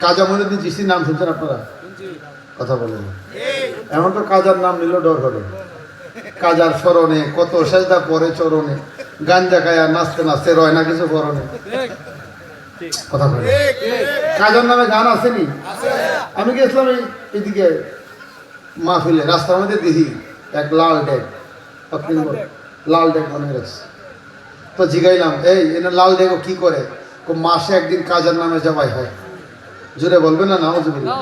কাজা মঈনুদ্দিন চিশতির নাম শুনছেন আপনারা? কথা বলেন। এমন তো কাজার নাম নিল ডর হলো। কাজার স্মরণে কত সেজদা পরে চরণে, গাঞ্জা খায়া নাচতে নাচতে রয় না কিছু পরনে। কথা বলে। কাজার নামে গান আসেনি? আমি গেছিলাম এইদিকে মাহফিলে, রাস্তার মধ্যে দেখি এক লাল ডেক, লাল ডেক মনে রাখছে। তো জিগাইলাম, এই এনে লাল ডেক কি করে? মাসে একদিন কাজার নামে জবাই হয়। জোরে বলবেন না নাউজুবিল্লাহ।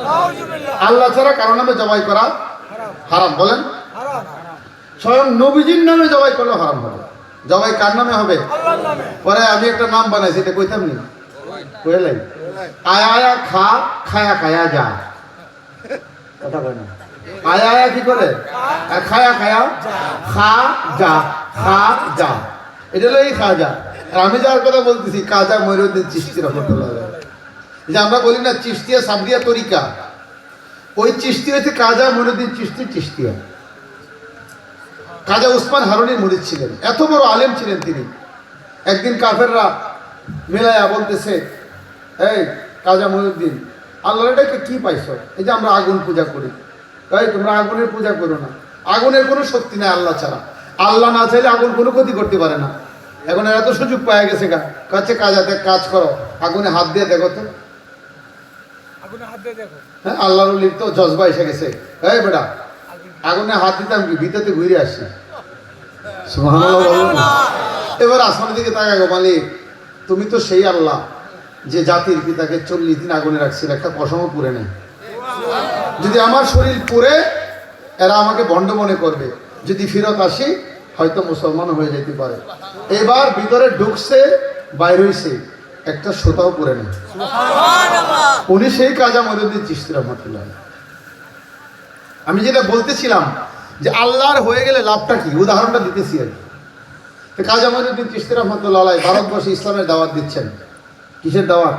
আল্লাহ ছাড়া কারো নামে জবাই করা হারাম। বলেন, স্বয়ং নবীজির নামে জবাই করলে হারাম হবে। জবাই কার নামে হবে? পরে আমি একটা নাম বানাইছি, এটা কইতাম নি, কইলাই আয়া আয়া খা, খায়া খায়া যা। কথা বলে না, আয়া আয়া কি করে? খায়া খায়া খা যা, খা যা, এটা হলো এই খাজা। আর আমি যার কথা বলতেছি কাজা মঈনুদ্দিন চিশতি রহমাতুল্লাহ আলাইহি। যে আমরা বলি না চিশতিয়া সাবরিয়া তরিকা, ওই চিশতি হচ্ছে কাজা মঈনুদ্দিন চিশতি চিশতিয়া। কাজা উসমান হারুনির মুরিদ ছিলেন, এত বড় আলেম ছিলেন তিনি। একদিন কাফেররা মেলায়া বলতেছে, এই কাজা মঈনুদ্দিন, আল্লাহর এটাকে কি পাইছো? এই যে আমরা আগুন পূজা করি, এই তোমরা আগুনের পূজা করো না, আগুনের কোনো শক্তি নাই আল্লাহ ছাড়া, আল্লাহ না চাইলে আগুন কোনো ক্ষতি করতে পারে না। এখন এত সুযোগ পাওয়া গেছে কাছে কাজাতে কাজ করো, আগুনে হাত দিয়ে দেখো তো। হ্যাঁ, আল্লাহর ওলির তো জজবা এসে গেছে, এই বেটা আগুনে হাত দিতাম কি, ভিতরে ঘুরে আসি। সুবহানাল্লাহ। এবার আসমানের দিকে তাকাগো, মালিক তুমি তো সেই আল্লাহ যে জাতির পিতাকে 40 দিন আগুনে রাখছিল, একটা পশমও পুড়ে নেই। যদি আমার শরীর পুড়ে এরা আমাকে ভণ্ড মনে করবে, যদি ফিরত আসি হয়তো মুসলমান হয়ে যেতে পারে। এবার ভিতরে ঢুকছে, বাইর হইছে, একটা সুতাও পুড়ে নেই। উনি সেই কাজা মঈনুদ্দিন চিশতি রহমাতুল্লাহ। আমি যেটা বলতেছিলাম যে আল্লাহর হয়ে গেলে লাভটা কি, উদাহরণটা দিতেছি আর কি। কাজা মঈনুদ্দিন চিশতি রহমাতুল্লাহ আলাইহি ভারতবর্ষে ইসলামের দাওয়াত দিচ্ছেন। কিসের দাওয়াত?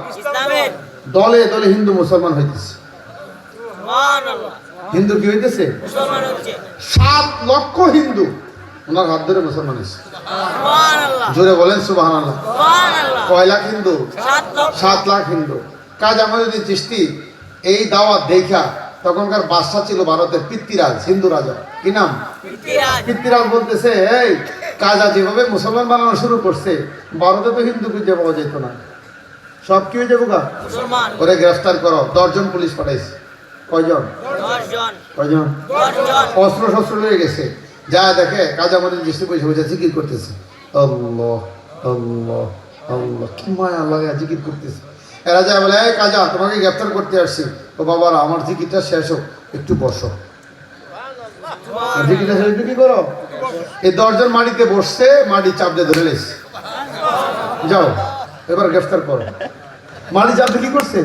দলে দলে হিন্দু মুসলমান হইতেছে। হিন্দু কি হইতেছে? 7 লক্ষ হিন্দু ওনার হাত ধরে মুসলমান হয়েছে। জোরে বলেন সুবহানাল্লাহ। কয় লাখ হিন্দু? 7 লাখ হিন্দু। কাজা মঈনুদ্দিন চিশতি এই দাওয়াত দেখা, তখনকার বাদশা ছিল ভারতের পৃথ্বীরাজ, হিন্দু রাজা। কি নাম? পৃথ্বীরাজ বলতেছে, এই কাজা যেভাবে মুসলমান বানানো শুরু করছে, ভারতে তো হিন্দু খুঁজে পাওয়া যেত না, সব কি হয়ে যাবো গা, ওরে গ্রেফতার করো। 10 জন পুলিশ পাঠাইছে। কয়জন? 10 জন। অস্ত্র শস্ত্র লয়ে গেছে, যা দেখে কাজা মঈনুদ্দিন চিশতি বসে বসে জিকির করতেছে, আল্লাহ আল্লাহ আল্লাহ, কি মায়া লাগে জিকির করতেছে। এরা যায় বলে, এই কাজা তোমাকে গ্রেফতার করতে আসছি। ও বাবারা, আমার জিকিরটা শেষ হোক, একটু বসো। জিকিরটা শেষ একটু কি করো। এই 10 জন মাটিতে বসছে, মাটি চাপ দিয়ে ধরে লেছে, যাও এবার গ্রেফতার করো। মাটি চাপ দিয়ে কি করছে,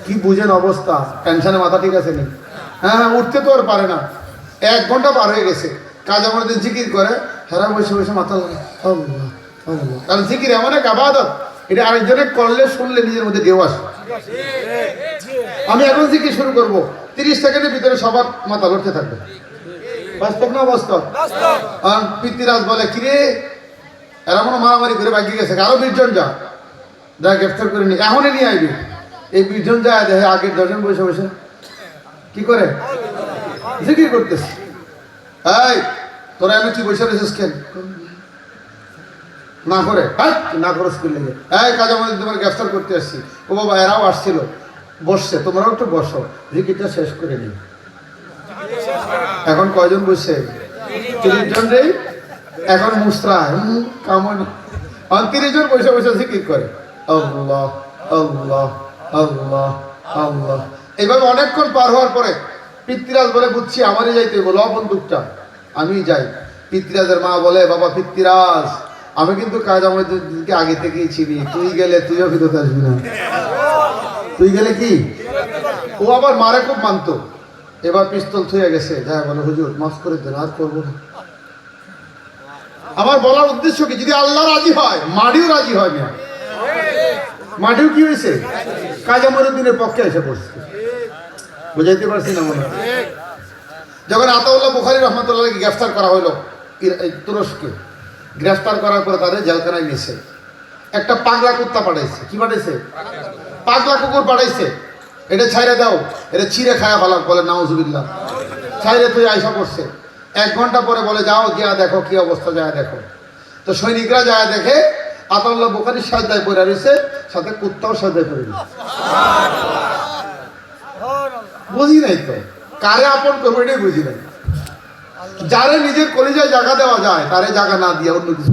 কি বুঝেন অবস্থা, টেনশনে মাথা ঠিক আছে নি? হ্যাঁ, উঠতে তো আর পারে না। 1 ঘন্টা পার হয়ে গেছে, কাজা মঈনুদ্দিন জিকির করে, হেরা বসে বসে মাথা লাগে, আল্লাহ আল্লাহ। কারণ জিকির এমন এক ইবাদত, এটা আরেকজনে করলে শুনলে নিজের মধ্যে ঢেউ আসে। আমি এখন জিকির শুরু করবো, 30 সেকেন্ডের ভিতরে সবার মাথা লড়তে থাকবে। বাস্তব না বাস্তব? আর পৃথ্বীরাজ বলে, কিরে এরা কোনো মারামারি করে বাকি গেছে, আরো 20 জন যা, যা গ্রেফতার করে নি, এখনই নিয়ে আইবি। এই 20 জন যায় দেখে আগের 10 জন বসে বসে কি করে, জিকির করতেছে। এই তোরা এমন কি বসে রয়েছিস কেন? না করে, হ্যাঁ না করে স্কুল লেগে, এই কাজা মঈনুদ্দিন তোমার গ্রেফতার করতে আসছি। ও বাবা, এরাও আসছিল, বসছে, তোমরাও একটু বসো, জিকিরটা শেষ করে নি। এখন কয়জন বসে? 30 জন রে। এখন মুসরা কামন 30 জন বসে বসে জিকির করে, আল্লাহ আল্লাহ আল্লাহ আল্লাহ। এইভাবে অনেকক্ষণ পার হওয়ার পরে পৃথ্বীরাজ বলে, বুঝছি আমারই যাইতে বলো, বন্দুকটা আমি যাই। পৃথ্বীরাজের মা বলে, বাবা পৃথ্বীরাজ, আমি কিন্তু কাজা মঈনুদ্দিনকে আগে থেকেই চিনি, তুই গেলে তুইও ফিরত আসবি না। তুই গেলে কি? ও আবার মারে খুব মানত। এবার পিস্তল থুয়ে গেছে, যা বলে, হুজুর মাফ করে দেন, আর করবো না। আমার বলার উদ্দেশ্য কি, যদি আল্লাহ রাজি হয়, মাটিও রাজি হয় না। মাটিও কি হয়েছে, কাজা মঈনুদ্দিনের পক্ষে এসে পড়ছে। বুঝাইতে পারছি না মনে? যখন আতাউল্লাহ বুখারী রহমাতুল্লাহকে গ্রেফতার করা হলো তুরস্কে, গ্রেফতার করার পরে তাদের জেলখানায় নিয়েছে। একটা পাগলা কুত্তা পাঠাইছে। কি পাঠাইছে? পাগলা কুকুর পাঠাইছে। এটা ছাইরে দাও, এটা ছিঁড়ে খায়া ফেলাক, বলে নাউজুবিল্লাহ। ছাইরে তুই আয়সা করছে। 1 ঘন্টা পরে বলে যাও গিয়া দেখো কি অবস্থা, যায় দেখো। তো সৈনিকরা যায় দেখে আতাউল্লাহ বুখারী সাজদায় পড়ে রয়েছে, সাথে কুত্তাও সাজদায় পড়ে রয়েছে। বুঝি নাই তো কারে আপন করবো, এটাই বুঝি নাই। যারে নিজের কলিজায় জায়গা দেওয়া যায় তারে জায়গা না দিয়ে অন্য কিছু